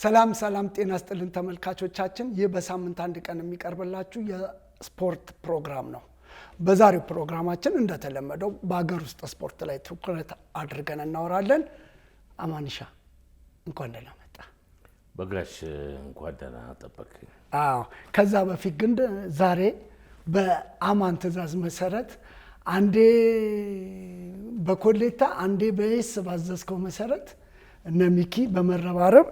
ሰላም ጤና ይስጥልን ተመልካቾቻችን ይህ በሳምንት አንድ ቀን የሚቀርብላችሁ የስፖርት ፕሮግራም ነው። በዛሬው ፕሮግራማችን እንደተለመደው በአገር ውስጥ ስፖርት ላይ ትኩረት አድርገን እናወራለን። አማንሻ እንኳን ደህና መጣ። በጋሽ እንኳን ደህና ጠበቅ። ከዛ በፊት ግን ዛሬ በአማን ትዕዛዝ መሰረት አንዴ በኮሌታ አንዴ በኤስ ባዘዝከው መሰረት እነ ሚኪ በመረባረብ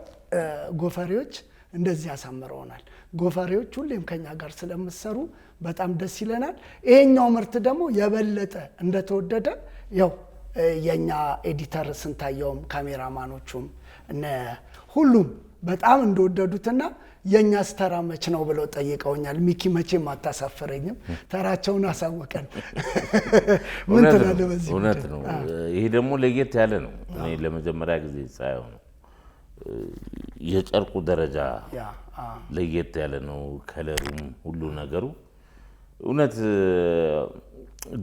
ጎፈሬዎች እንደዚህ ያሳምረውናል። ጎፈሬዎች ሁሌም ከኛ ጋር ስለምሰሩ በጣም ደስ ይለናል። ይሄኛው ምርት ደግሞ የበለጠ እንደተወደደ ያው የኛ ኤዲተር ስንታየውም ካሜራማኖቹም እነ ሁሉም በጣም እንደወደዱትና የኛ ተራ መች ነው ብለው ጠይቀውኛል። ሚኪ መቼም አታሳፍረኝም ተራቸውን አሳወቀን። ምን ትላለህ በዚህ? እውነት ነው። ይሄ ደግሞ ለየት ያለ ነው። እኔ ለመጀመሪያ ጊዜ ሳየው ነው የጨርቁ ደረጃ ለየት ያለ ነው። ከለሩም ሁሉ ነገሩ እውነት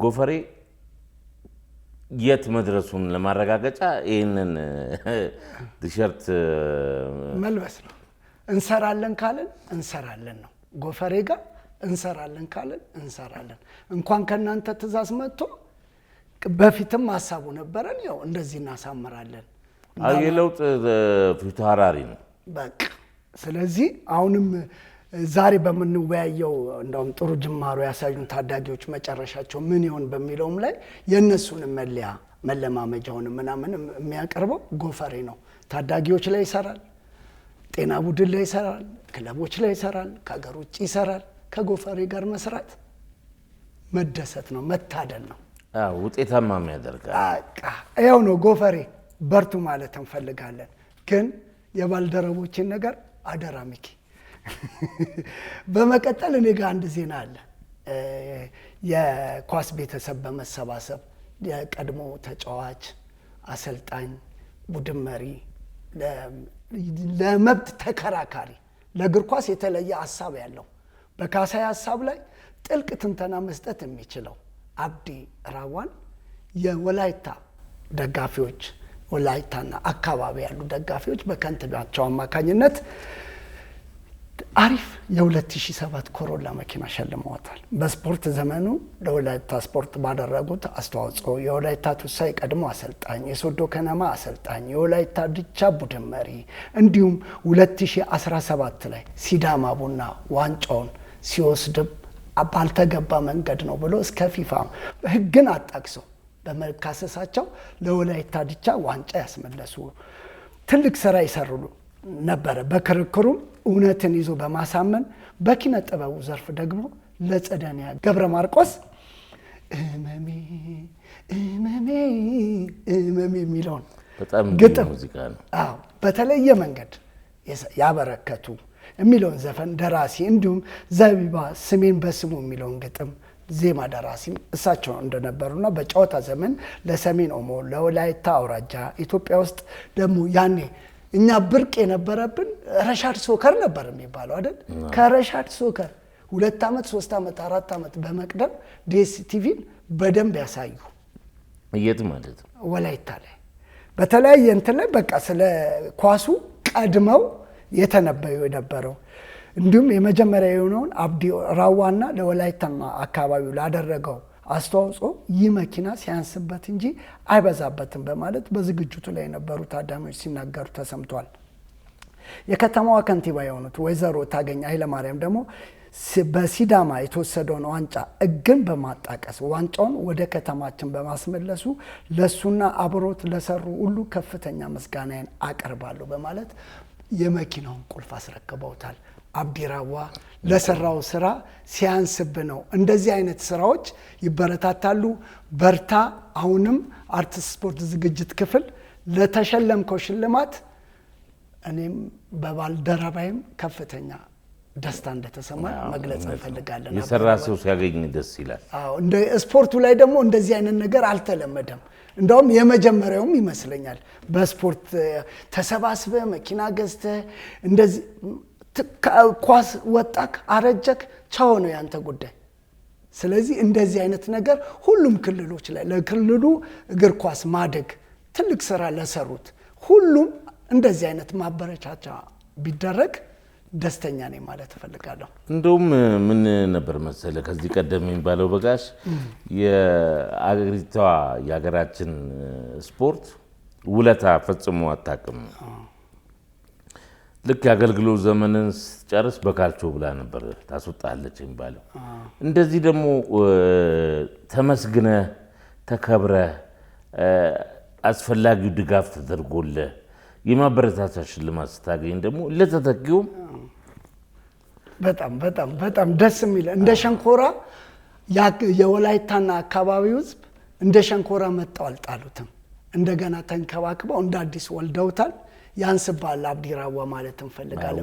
ጎፈሬ የት መድረሱን ለማረጋገጫ ይሄንን ቲሸርት መልበስ ነው። እንሰራለን ካለን እንሰራለን ነው። ጎፈሬ ጋር እንሰራለን ካለን እንሰራለን። እንኳን ከናንተ ትዕዛዝ መጥቶ በፊትም ሐሳቡ ነበረን። ያው እንደዚህ እናሳምራለን። የለውጥ ፊታውራሪ ነው በቃ። ስለዚህ አሁንም ዛሬ በምንወያየው እንደውም ጥሩ ጅማሮ ያሳዩን ታዳጊዎች መጨረሻቸው ምን ይሆን በሚለውም ላይ የነሱን መለያ መለማመጃውን ምናምን የሚያቀርበው ጎፈሬ ነው። ታዳጊዎች ላይ ይሰራል፣ ጤና ቡድን ላይ ይሰራል፣ ክለቦች ላይ ይሰራል፣ ከሀገር ውጭ ይሰራል። ከጎፈሬ ጋር መስራት መደሰት ነው፣ መታደል ነው። ውጤታማም ያደርጋል። ያው ነው ጎፈሬ በርቱ ማለት እንፈልጋለን። ግን የባልደረቦችን ነገር አደራ ሚኪ። በመቀጠል እኔ ጋር አንድ ዜና አለ። የኳስ ቤተሰብ በመሰባሰብ የቀድሞ ተጫዋች፣ አሰልጣኝ፣ ቡድን መሪ፣ ለመብት ተከራካሪ፣ ለእግር ኳስ የተለየ ሀሳብ ያለው በካሳይ ሀሳብ ላይ ጥልቅ ትንተና መስጠት የሚችለው አብዲ ራዋን የወላይታ ደጋፊዎች ወላይታና አካባቢ ያሉ ደጋፊዎች በከንቲባቸው አማካኝነት አሪፍ የ2007 ኮሮላ መኪና ሸልመዋታል። በስፖርት ዘመኑ ለወላይታ ስፖርት ባደረጉት አስተዋጽኦ የወላይታ ቱሳ የቀድሞ አሰልጣኝ፣ የሶዶ ከነማ አሰልጣኝ፣ የወላይታ ዲቻ ቡድን መሪ እንዲሁም 2017 ላይ ሲዳማ ቡና ዋንጫውን ሲወስድም ባልተገባ መንገድ ነው ብሎ እስከ ፊፋ ሕግን አጣቅሰው በመካሰሳቸው ለወላይታ ዲቻ ዋንጫ ያስመለሱ ትልቅ ስራ ይሰሩ ነበረ። በክርክሩም እውነትን ይዞ በማሳመን በኪነ ጥበቡ ዘርፍ ደግሞ ለጸደንያ ገብረ ማርቆስ እመሜ እመሜ እመሜ የሚለውን ግጥም ሙዚቃ ነው በተለየ መንገድ ያበረከቱ የሚለውን ዘፈን ደራሲ እንዲሁም ዘቢባ ስሜን በስሙ የሚለውን ግጥም ዜማ ደራሲም እሳቸው እንደነበሩና በጨዋታ ዘመን ለሰሜን ኦሞ ለወላይታ አውራጃ ኢትዮጵያ ውስጥ ደግሞ ያኔ እኛ ብርቅ የነበረብን ረሻድ ሶከር ነበር የሚባለው አይደል? ከረሻድ ሶከር 2 ዓመት 3 ዓመት 4 ዓመት በመቅደም ዲኤስቲቪን በደንብ ያሳዩ የት ማለት ነው ወላይታ ላይ በተለያየ እንትን ላይ በቃ ስለ ኳሱ ቀድመው የተነበዩ የነበረው እንዲሁም የመጀመሪያ የሆነውን አብዲ ራዋና ለወላይታና አካባቢው ላደረገው አስተዋጽኦ ይህ መኪና ሲያንስበት እንጂ አይበዛበትም በማለት በዝግጅቱ ላይ የነበሩ ታዳሚዎች ሲናገሩ ተሰምቷል። የከተማዋ ከንቲባ የሆኑት ወይዘሮ ታገኝ ኃይለማርያም ደግሞ በሲዳማ የተወሰደውን ዋንጫ እግን በማጣቀስ ዋንጫውን ወደ ከተማችን በማስመለሱ ለሱና አብሮት ለሰሩ ሁሉ ከፍተኛ ምስጋናን አቀርባለሁ በማለት የመኪናውን ቁልፍ አስረክበውታል። አብዲ ራዋ ለሰራው ስራ ሲያንስብ ነው። እንደዚህ አይነት ስራዎች ይበረታታሉ። በርታ። አሁንም አርቲስት ስፖርት ዝግጅት ክፍል ለተሸለምከው ሽልማት እኔም በባልደረባይም ከፍተኛ ደስታ እንደተሰማ መግለጽ እንፈልጋለን። የሰራ ሰው ሲያገኝ ደስ ይላል። እንደ ስፖርቱ ላይ ደግሞ እንደዚህ አይነት ነገር አልተለመደም። እንደውም የመጀመሪያውም ይመስለኛል። በስፖርት ተሰባስበ መኪና ገዝተ እንደዚህ ኳስ ወጣክ አረጀክ ቻው ነው ያንተ ጉዳይ። ስለዚህ እንደዚህ አይነት ነገር ሁሉም ክልሎች ላይ ለክልሉ እግር ኳስ ማደግ ትልቅ ስራ ለሰሩት ሁሉም እንደዚህ አይነት ማበረቻቻ ቢደረግ ደስተኛ ነኝ ማለት እፈልጋለሁ። እንደውም ምን ነበር መሰለ ከዚህ ቀደም የሚባለው በጋሽ የሀገራችን ስፖርት ውለታ ፈጽሞ አታውቅም። ልክ የአገልግሎት ዘመንን ስትጨርስ በካልቾ ብላ ነበር ታስወጣለች የሚባለው። እንደዚህ ደግሞ ተመስግነ ተከብረ አስፈላጊው ድጋፍ ተደርጎልህ የማበረታቻ ሽልማት ስታገኝ ደግሞ ለተተኪውም በጣም በጣም በጣም ደስ የሚል እንደ ሸንኮራ የወላይታና አካባቢው ሕዝብ እንደ ሸንኮራ መጣው አልጣሉትም። እንደገና ተንከባክበው እንደ አዲስ ወልደውታል። ያንስባል አብዲራዋ ማለት እንፈልጋለን።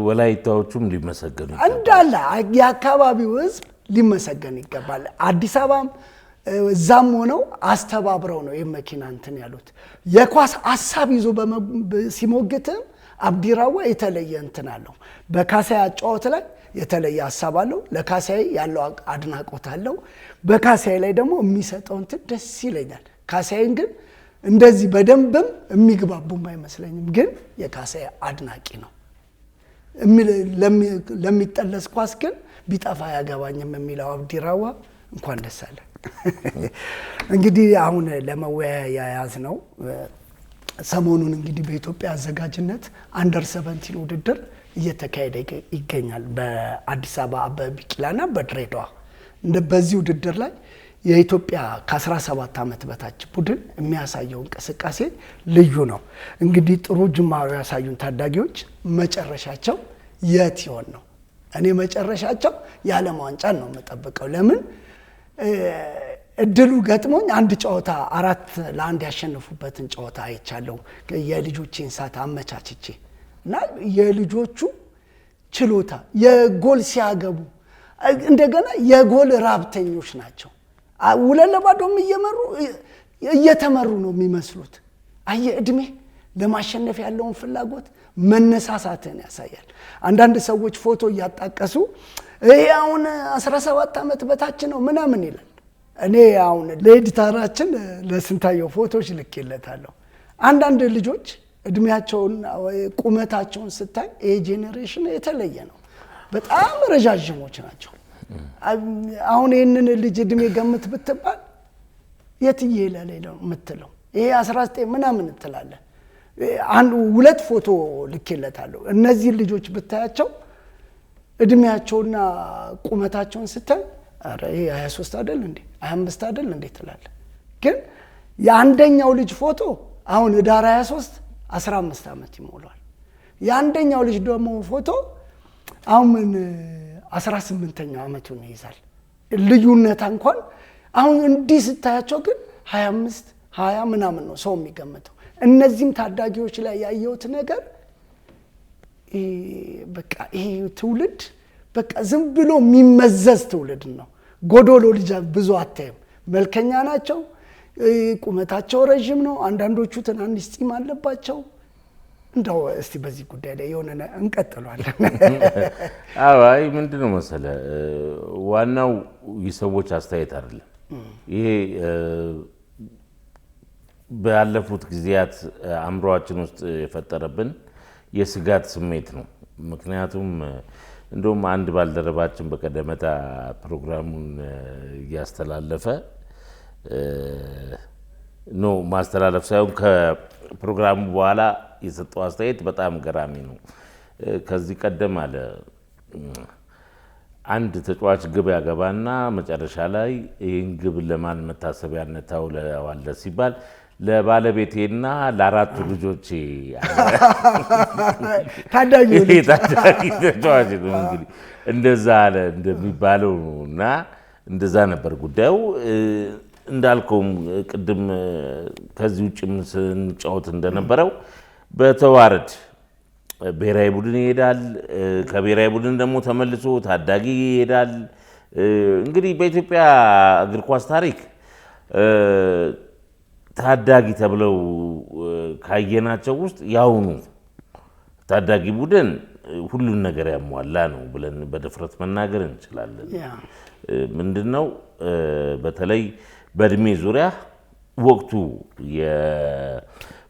ወላይታዎቹም ሊመሰገኑ እንዳለ የአካባቢው ሕዝብ ሊመሰገን ይገባል። አዲስ አበባም እዛም ሆነው አስተባብረው ነው የመኪና እንትን ያሉት። የኳስ ሐሳብ ይዞ ሲሞግትም አብዲራዋ የተለየ እንትን አለው። በካሳይ አጫወት ላይ የተለየ ሐሳብ አለው። ለካሳይ ያለው አድናቆት አለው። በካሳይ ላይ ደግሞ የሚሰጠው እንትን ደስ ይለኛል። ካሳይን ግን እንደዚህ በደንብም የሚግባቡም አይመስለኝም፣ ግን የካሳይ አድናቂ ነው። ለሚጠለስ ኳስ ግን ቢጠፋ ያገባኝም የሚለው አብዲራዋ እንኳን ደስ አለ። እንግዲህ አሁን ለመወያያ ያዝ ነው ሰሞኑን እንግዲህ በኢትዮጵያ አዘጋጅነት አንደር 17 ውድድር እየተካሄደ ይገኛል በአዲስ አበባ አበበ ቢቂላና በድሬዳዋ። በዚህ ውድድር ላይ የኢትዮጵያ ከ17 ዓመት በታች ቡድን የሚያሳየው እንቅስቃሴ ልዩ ነው። እንግዲህ ጥሩ ጅማሮ ያሳዩን ታዳጊዎች መጨረሻቸው የት ይሆን ነው? እኔ መጨረሻቸው የዓለም ዋንጫን ነው የምጠብቀው። ለምን እድሉ ገጥሞኝ አንድ ጨዋታ 4-1 ያሸነፉበትን ጨዋታ አይቻለሁ የልጆቼን ሰዓት አመቻችቼ እና የልጆቹ ችሎታ የጎል ሲያገቡ እንደገና የጎል ራብተኞች ናቸው። 2-0 እየተመሩ ነው የሚመስሉት። እድሜ ለማሸነፍ ያለውን ፍላጎት መነሳሳትን ያሳያል። አንዳንድ ሰዎች ፎቶ እያጣቀሱ ይሄ አሁን 17 ዓመት በታች ነው ምናምን ይላል። እኔ አሁን ለኤዲተራችን ለስንታየው ፎቶዎች ልኬለታለሁ። አንዳንድ ልጆች እድሜያቸውን ቁመታቸውን ስታይ ይሄ ጄኔሬሽን የተለየ ነው። በጣም ረጃጅሞች ናቸው። አሁን ይህንን ልጅ እድሜ ገምት ብትባል የትዬ ይላል የምትለው ይሄ 19 ምናምን ትላለህ። ሁለት ፎቶ ልኬለታለሁ። እነዚህ ልጆች ብታያቸው እድሜያቸውና ቁመታቸውን ስታይ አረ ይሄ 23 አይደል እንዴ 25 አይደል እንዴ ትላለህ። ግን የአንደኛው ልጅ ፎቶ አሁን ዳር 23 15 ዓመት ይሞላል። የአንደኛው ልጅ ደግሞ ፎቶ አሁን 18ኛው ዓመቱን ይይዛል። ልዩነት እንኳን አሁን እንዲህ ስታያቸው ግን 25 20 ምናምን ነው ሰው የሚገምተው። እነዚህም ታዳጊዎች ላይ ያየሁት ነገር በቃ ይሄ ትውልድ በቃ ዝም ብሎ የሚመዘዝ ትውልድ ነው። ጎዶሎ ልጅ ብዙ አታይም። መልከኛ ናቸው፣ ቁመታቸው ረጅም ነው፣ አንዳንዶቹ ትናንሽ ጺም አለባቸው። እንደው እስቲ በዚህ ጉዳይ ላይ የሆነ እንቀጥሏለን። አይ ምንድነው መሰለ ዋናው የሰዎች አስተያየት አይደለም። ይሄ ባለፉት ጊዜያት አእምሮአችን ውስጥ የፈጠረብን የስጋት ስሜት ነው። ምክንያቱም እንደውም አንድ ባልደረባችን በቀደመታ ፕሮግራሙን እያስተላለፈ ነው ማስተላለፍ ሳይሆን ከፕሮግራሙ በኋላ የሰጠው አስተያየት በጣም ገራሚ ነው። ከዚህ ቀደም አለ አንድ ተጫዋች ግብ ያገባና መጨረሻ ላይ ይህን ግብ ለማን መታሰቢያነት ታውለዋለህ ሲባል ለባለቤቴና ለአራቱ ልጆቼ ታዳጊ ተጫዋች ነው እንግዲህ እንደዛ አለ እንደሚባለው እና እንደዛ ነበር ጉዳዩ። እንዳልከውም ቅድም ከዚህ ውጭ ስንጫወት እንደነበረው በተዋረድ ብሔራዊ ቡድን ይሄዳል። ከብሔራዊ ቡድን ደግሞ ተመልሶ ታዳጊ ይሄዳል። እንግዲህ በኢትዮጵያ እግር ኳስ ታሪክ ታዳጊ ተብለው ካየናቸው ውስጥ ያውኑ ታዳጊ ቡድን ሁሉን ነገር ያሟላ ነው ብለን በድፍረት መናገር እንችላለን። ምንድነው በተለይ በእድሜ ዙሪያ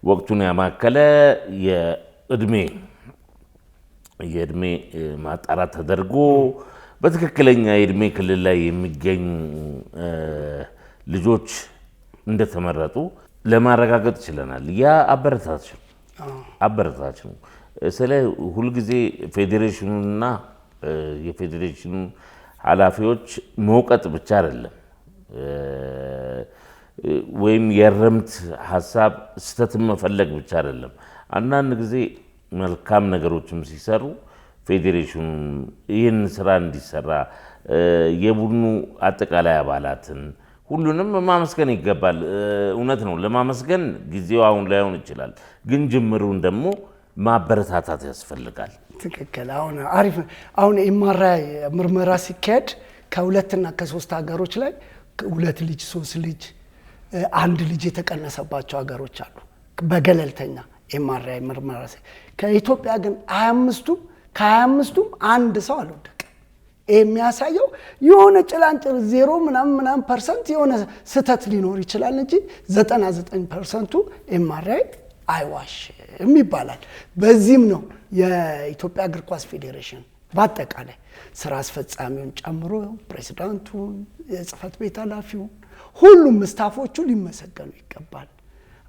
ወቅቱን ያማከለ የእድሜ የእድሜ ማጣራት ተደርጎ በትክክለኛ የእድሜ ክልል ላይ የሚገኙ ልጆች እንደተመረጡ ለማረጋገጥ ችለናል። ያ አበረታች ነው። ስለ ሁልጊዜ ፌዴሬሽኑና የፌዴሬሽኑ ኃላፊዎች መውቀጥ ብቻ አይደለም ወይም የርምት ሐሳብ ስተትን መፈለግ ብቻ አይደለም። አንዳንድ ጊዜ መልካም ነገሮችም ሲሰሩ ፌዴሬሽኑ ይህን ስራ እንዲሰራ የቡድኑ አጠቃላይ አባላትን ሁሉንም ማመስገን ይገባል። እውነት ነው፣ ለማመስገን ጊዜው አሁን ላይሆን ይችላል፣ ግን ጅምሩን ደግሞ ማበረታታት ያስፈልጋል። ትክክል። አሪፍ። አሁን ኤምአርአይ ምርመራ ሲካሄድ ከ2 እና ከ3 ሀገሮች ላይ 2 ልጅ 3 ልጅ 1 ልጅ የተቀነሰባቸው ሀገሮች አሉ በገለልተኛ ኤምአርአይ ምርመራ። ከኢትዮጵያ ግን 25ቱም አንድ ሰው አልወደቀም። የሚያሳየው የሆነ ጭላንጭል 0% የሆነ ስተት ሊኖር ይችላል እንጂ 99% ኤምአርአይ አይዋሽም ይባላል። በዚህም ነው የኢትዮጵያ እግር ኳስ ፌዴሬሽን በአጠቃላይ ስራ አስፈጻሚውን ጨምሮ ፕሬዝዳንቱን፣ የጽህፈት ቤት ኃላፊውን፣ ሁሉም ስታፎቹ ሊመሰገኑ ይገባል።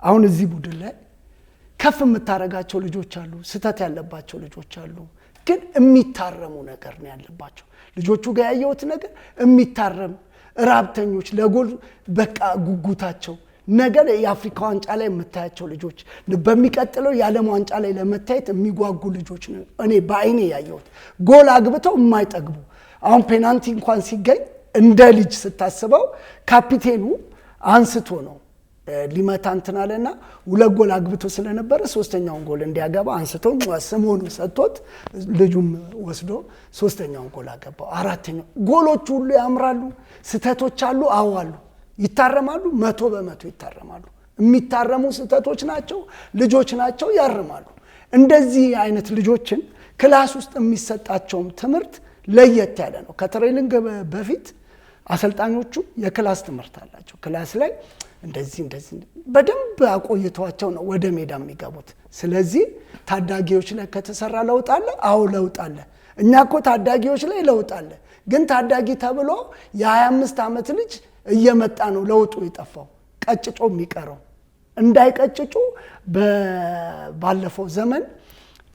አሁን እዚህ ቡድን ላይ ከፍ የምታረጋቸው ልጆች አሉ፣ ስተት ያለባቸው ልጆች አሉ፣ ግን የሚታረሙ ነገር ነው ያለባቸው። ልጆቹ ጋር ያየሁት ነገር የሚታረም ራብተኞች ለጎል በቃ ጉጉታቸው ነገር የአፍሪካ ዋንጫ ላይ የምታያቸው ልጆች በሚቀጥለው የዓለም ዋንጫ ላይ ለመታየት የሚጓጉ ልጆች ነው እኔ በአይኔ ያየሁት። ጎል አግብተው የማይጠግቡ አሁን ፔናልቲ እንኳን ሲገኝ እንደ ልጅ ስታስበው ካፒቴኑ አንስቶ ነው ሊመታ እንትን አለና 2 ጎል አግብቶ ስለነበረ 3ኛውን ጎል እንዲያገባ አንስቶ ስሙን ሰጥቶት ልጁም ወስዶ 3ኛውን ጎል አገባው። 4ኛው ጎሎቹ ሁሉ ያምራሉ። ስተቶች አሉ፣ አሉ፣ ይታረማሉ፣ 100% ይታረማሉ። የሚታረሙ ስተቶች ናቸው፣ ልጆች ናቸው፣ ያርማሉ። እንደዚህ አይነት ልጆችን ክላስ ውስጥ የሚሰጣቸውም ትምህርት ለየት ያለ ነው። ከትሬኒንግ በፊት አሰልጣኞቹ የክላስ ትምህርት አላቸው። ክላስ ላይ እንደዚህ በደንብ አቆይቷቸው ነው ወደ ሜዳ የሚገቡት። ስለዚህ ታዳጊዎች ላይ ከተሰራ ለውጥ አለ። አዎ ለውጥ አለ። እኛ እኮ ታዳጊዎች ላይ ለውጥ አለ፣ ግን ታዳጊ ተብሎ የ25 ዓመት ልጅ እየመጣ ነው ለውጡ የጠፋው ቀጭጮ የሚቀረው። እንዳይቀጭጩ ባለፈው ዘመን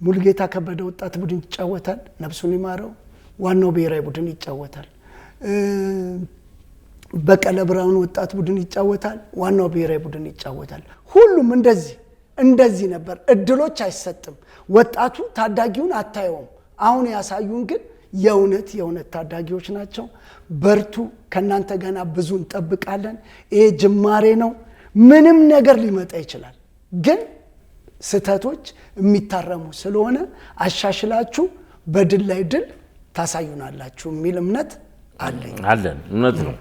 ሙልጌታ ከበደ ወጣት ቡድን ይጫወታል፣ ነፍሱን ይማረው። ዋናው ብሔራዊ ቡድን ይጫወታል። በቀለ ብርሃኑ ወጣት ቡድን ይጫወታል፣ ዋናው ብሔራዊ ቡድን ይጫወታል። ሁሉም እንደዚህ ነበር። እድሎች አይሰጥም። ወጣቱ ታዳጊውን አታየውም። አሁን ያሳዩን ግን የእውነት ታዳጊዎች ናቸው። በርቱ። ከናንተ ገና ብዙ እንጠብቃለን። ይሄ ጅማሬ ነው። ምንም ነገር ሊመጣ ይችላል፣ ግን ስተቶች የሚታረሙ ስለሆነ አሻሽላችሁ በድል ላይ ድል ታሳዩናላችሁ የሚል እምነት አለን። እውነት ነው።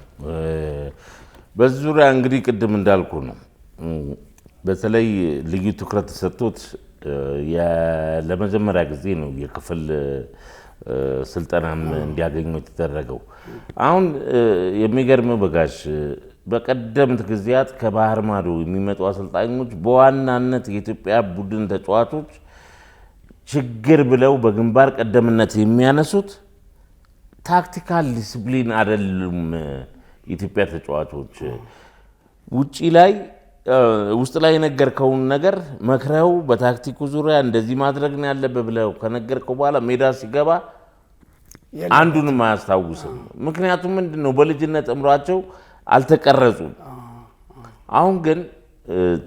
በዙሪያ እንግዲህ ቅድም እንዳልኩ ነው። በተለይ ልዩ ትኩረት ተሰጥቶት ለመጀመሪያ ጊዜ ነው የክፍል ስልጠናም እንዲያገኙ የተደረገው። አሁን የሚገርመው በጋሽ በቀደምት ጊዜያት ከባህር ማዶ የሚመጡ አሰልጣኞች በዋናነት የኢትዮጵያ ቡድን ተጫዋቾች ችግር ብለው በግንባር ቀደምነት የሚያነሱት ታክቲካል ዲሲፕሊን አይደሉም። የኢትዮጵያ ተጫዋቾች ውጪ ላይ ውስጥ ላይ የነገርከውን ነገር መክረው በታክቲኩ ዙሪያ እንደዚህ ማድረግ ነው ያለበት ብለው ከነገርከው በኋላ ሜዳ ሲገባ አንዱንም አያስታውስም። ምክንያቱም ምንድነው በልጅነት እምሯቸው አልተቀረጹም። አሁን ግን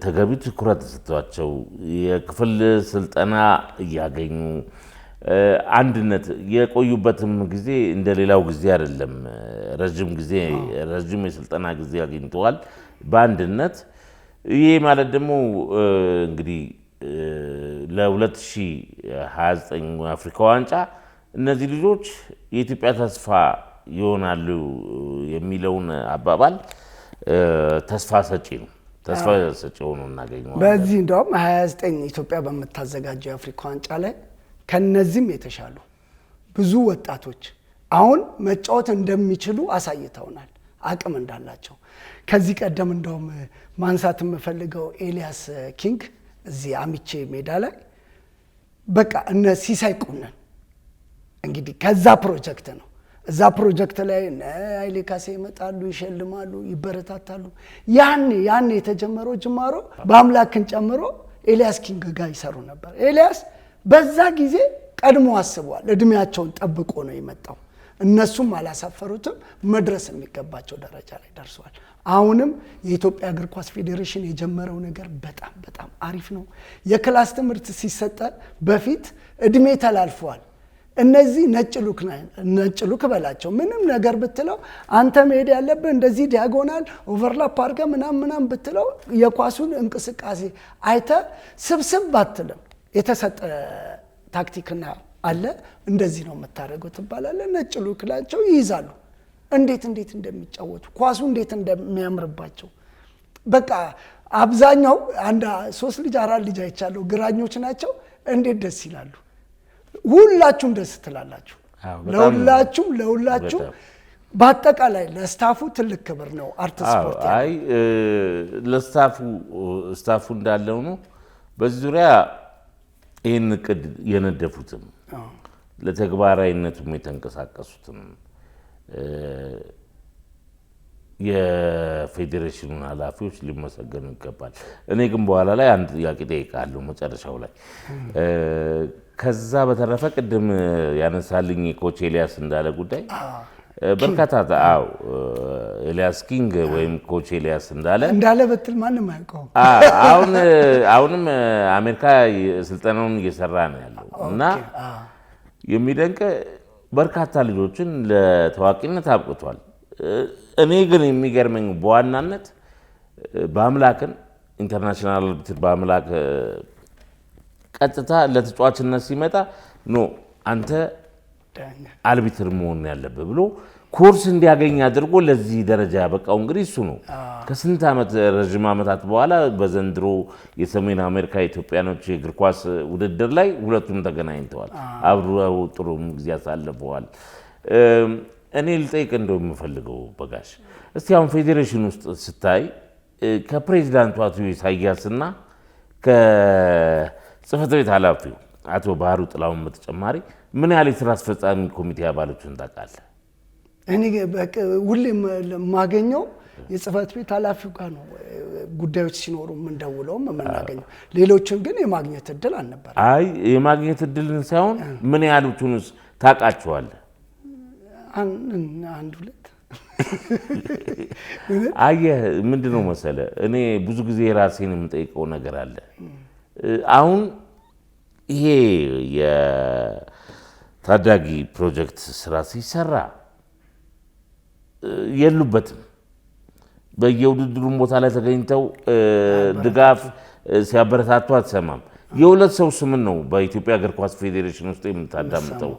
ተገቢ ትኩረት ተሰጥቷቸው የክፍል ስልጠና እያገኙ አንድነት የቆዩበትም ጊዜ እንደሌላው ጊዜ አይደለም። ረጅም የስልጠና ጊዜ አግኝተዋል በአንድነት። ይሄ ማለት ደግሞ እንግዲህ ለ2029 አፍሪካ ዋንጫ እነዚህ ልጆች የኢትዮጵያ ተስፋ ይሆናሉ የሚለውን አባባል ተስፋ ሰጪ ነው። ተስፋ ሰጪ ሆኖ እናገኘዋለን። በዚህ እንደውም 29 ኢትዮጵያ በመታዘጋጀው የአፍሪካ ዋንጫ ላይ ከነዚህም የተሻሉ ብዙ ወጣቶች አሁን መጫወት እንደሚችሉ አሳይተውናል፣ አቅም እንዳላቸው። ከዚህ ቀደም እንደውም ማንሳት የምፈልገው ኤልያስ ኪንግ እዚህ አሚቼ ሜዳ ላይ በቃ እነ ሲሳይ ቁነን እንግዲህ ከዛ ፕሮጀክት ነው። እዛ ፕሮጀክት ላይ ኃይሌ ካሴ ይመጣሉ፣ ይሸልማሉ፣ ይበረታታሉ። ያኔ የተጀመረው ጅማሮ በአምላክን ጨምሮ ኤልያስ ኪንግ ጋር ይሰሩ ነበር። ኤልያስ በዛ ጊዜ ቀድሞ አስቧል። እድሜያቸውን ጠብቆ ነው የመጣው። እነሱም አላሳፈሩትም። መድረስ የሚገባቸው ደረጃ ላይ ደርሷል። አሁንም የኢትዮጵያ እግር ኳስ ፌዴሬሽን የጀመረው ነገር በጣም በጣም አሪፍ ነው። የክላስ ትምህርት ሲሰጠ በፊት እድሜ ተላልፏል። እነዚህ ነጭ ሉክ በላቸው ምንም ነገር ብትለው አንተ መሄድ ያለብህ እንደዚህ ዲያጎናል ኦቨርላፕ አድርገህ ምናምን ብትለው የኳሱን እንቅስቃሴ አይተ ስብስብ ባትልም የተሰጠ ታክቲክና አለ እንደዚህ ነው የምታደርገው ትባላለህ። ነጭ ሉክ ላቸው ይይዛሉ። እንዴት እንደሚጫወቱ ኳሱ እንዴት እንደሚያምርባቸው በቃ አብዛኛው አንድ 3 ልጅ 4 ልጅ አይቻለሁ። ግራኞች ናቸው። እንዴት ደስ ይላሉ። ሁላችሁም ደስ ትላላችሁ። ለሁላችሁ በአጠቃላይ ለስታፉ ትልቅ ክብር ነው። አርት ስፖርት አይ ለስታፉ እንዳለው ነው። በዚህ ዙሪያ ይህን እቅድ የነደፉትም ለተግባራዊነቱም የተንቀሳቀሱትም የፌዴሬሽኑን ኃላፊዎች ሊመሰገኑ ይገባል። እኔ ግን በኋላ ላይ አንድ ጥያቄ ጠይቃለሁ መጨረሻው ላይ። ከዛ በተረፈ ቅድም ያነሳልኝ ኮች ኤልያስ እንዳለ ጉዳይ በርካታ ኤልያስ ኪንግ ወይም ኮች ኤልያስ እንዳለ በትል ማንም አያውቀውም። አሁንም አሜሪካ ስልጠናውን እየሰራ ነው ያለው እና የሚደንቅ በርካታ ልጆችን ለታዋቂነት አብቅቷል። እኔ ግን የሚገርመኝ በዋናነት በአምላክን ኢንተርናሽናል አርቢትር በአምላክ ቀጥታ ለተጫዋችነት ሲመጣ ኖ አንተ አርቢትር መሆን ያለብህ ብሎ ኮርስ እንዲያገኝ አድርጎ ለዚህ ደረጃ ያበቃው እንግዲህ እሱ ነው። ከስንት ዓመት ረጅም ዓመታት በኋላ በዘንድሮ የሰሜን አሜሪካ ኢትዮጵያኖች የእግር ኳስ ውድድር ላይ ሁለቱም ተገናኝተዋል። አብረው ጥሩ ጊዜ አሳልፈዋል። እኔ ልጠይቅ እንደው የምፈልገው በጋሽ እስቲ አሁን ፌዴሬሽን ውስጥ ስታይ ከፕሬዚዳንቱ አቶ ኢሳያስና ከጽህፈት ቤት ኃላፊው አቶ ባህሩ ጥላውን በተጨማሪ ምን ያህል የስራ አስፈጻሚ ኮሚቴ አባሎችን ታውቃለህ? እኔ ሁሌም የማገኘው የጽህፈት ቤት ኃላፊው ጋር ነው። ጉዳዮች ሲኖሩ የምንደውለውም የምናገኘው፣ ሌሎችን ግን የማግኘት እድል አልነበረም። አይ የማግኘት እድልን ሳይሆን ምን ያህሉትንስ ታውቃቸዋለህ? አንድ ሁለት አየህ ምንድነው መሰለህ እኔ ብዙ ጊዜ ራሴን የምጠይቀው ነገር አለ። አሁን ይሄ የታዳጊ ፕሮጀክት ስራ ሲሰራ የሉበትም። በየውድድሩም ቦታ ላይ ተገኝተው ድጋፍ ሲያበረታቱ አትሰማም። የሁለት ሰው ስምን ነው በኢትዮጵያ እግር ኳስ ፌዴሬሽን ውስጥ የምታዳምጠው።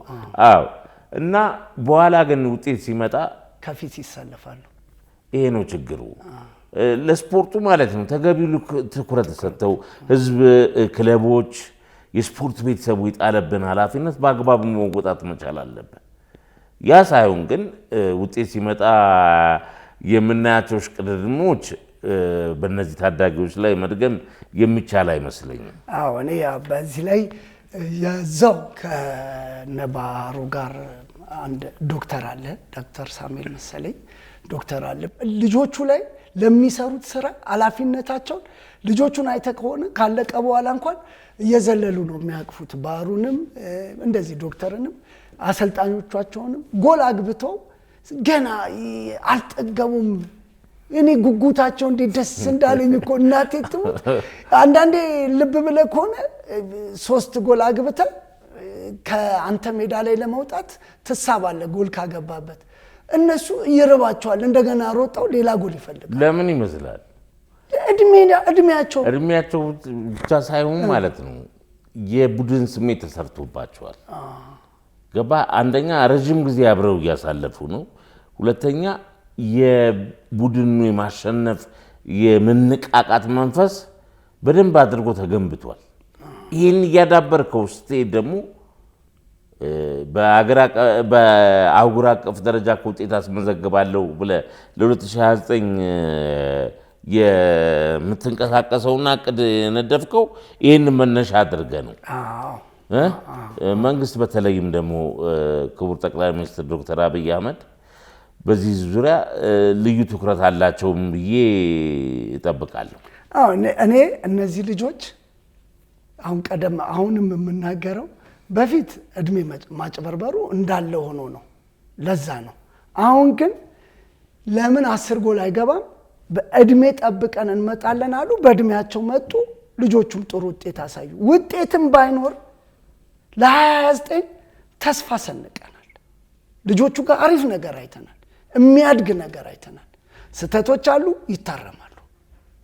እና በኋላ ግን ውጤት ሲመጣ ከፊት ይሰለፋሉ። ይሄ ነው ችግሩ። ለስፖርቱ ማለት ነው ተገቢው ትኩረት ሰጥተው ህዝብ፣ ክለቦች፣ የስፖርት ቤተሰቡ የጣለብን ኃላፊነት በአግባቡ መወጣት መቻል አለበት። ያ ሳይሆን ግን ውጤት ሲመጣ የምናያቸው ሽቅድድሞች በእነዚህ ታዳጊዎች ላይ መድገም የሚቻል አይመስለኝም። እኔ በዚህ ላይ የዛው ከነባሩ ጋር አንድ ዶክተር አለ፣ ዶክተር ሳሙኤል መሰለኝ ዶክተር አለ። ልጆቹ ላይ ለሚሰሩት ስራ ኃላፊነታቸውን ልጆቹን አይተ ከሆነ ካለቀ በኋላ እንኳን እየዘለሉ ነው የሚያቅፉት። ባሩንም እንደዚህ ዶክተርንም አሰልጣኞቻቸውንም ጎል አግብተው ገና አልጠገቡም። እኔ ጉጉታቸው እንዴት ደስ እንዳለኝ እኮ እናቴ ትሙት። አንዳንዴ ልብ ብለህ ከሆነ 3 ጎል አግብተህ ከአንተ ሜዳ ላይ ለመውጣት ትሳባለህ ጎል ካገባበት። እነሱ ይርባቸዋል። እንደገና ሮጠው ሌላ ጎል ይፈልጋል። ለምን ይመስላል? እድሜያቸው ብቻ ሳይሆን ማለት ነው የቡድን ስሜት ተሰርቶባቸዋል። ገባ? አንደኛ ረጅም ጊዜ አብረው እያሳለፉ ነው። ሁለተኛ የቡድኑ የማሸነፍ የመነቃቃት መንፈስ በደንብ አድርጎ ተገንብቷል። ይህን እያዳበርከው ስትሄድ ደግሞ በአህጉር አቀፍ ደረጃ ውጤት አስመዘግባለሁ ብለህ ለ2029 የምትንቀሳቀሰውና እቅድ የነደፍከው ይህን መነሻ አድርገህ ነው። መንግስት በተለይም ደግሞ ክቡር ጠቅላይ ሚኒስትር ዶክተር አብይ አህመድ በዚህ ዙሪያ ልዩ ትኩረት አላቸው ብዬ እጠብቃለሁ። እኔ እነዚህ ልጆች አሁንም የምናገረው በፊት እድሜ ማጭበርበሩ እንዳለ ሆኖ ነው። ለዛ ነው አሁን ግን ለምን 10 ጎል አይገባም በእድሜ ጠብቀን እንመጣለን አሉ። በእድሜያቸው መጡ። ልጆቹም ጥሩ ውጤት አሳዩ። ውጤትም ባይኖር ለ29 ተስፋ ሰንቀናል። ልጆቹ ጋር አሪፍ ነገር አይተናል። የሚያድግ ነገር አይተናል። ስህተቶች አሉ፣ ይታረማሉ።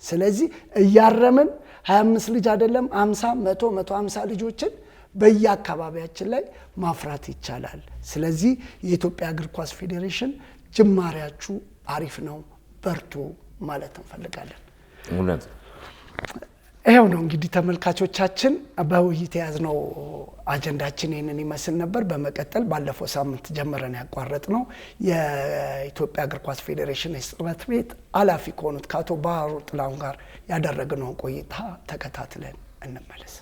ስለዚህ እያረምን 25 ልጅ አይደለም 50 100 150 ልጆችን በየአካባቢያችን ላይ ማፍራት ይቻላል። ስለዚህ የኢትዮጵያ እግር ኳስ ፌዴሬሽን ጅማሬያችሁ አሪፍ ነው፣ በርቱ ማለት እንፈልጋለን። እውነት ይሄው ነው እንግዲህ ተመልካቾቻችን፣ በውይይት የያዝነው አጀንዳችን ይህንን ይመስል ነበር። በመቀጠል ባለፈው ሳምንት ጀምረን ያቋረጥነው የኢትዮጵያ እግር ኳስ ፌዴሬሽን የጽሕፈት ቤት ኃላፊ ከሆኑት ከአቶ ባህሩ ጥላሁን ጋር ያደረግነውን ቆይታ ተከታትለን እንመለስ።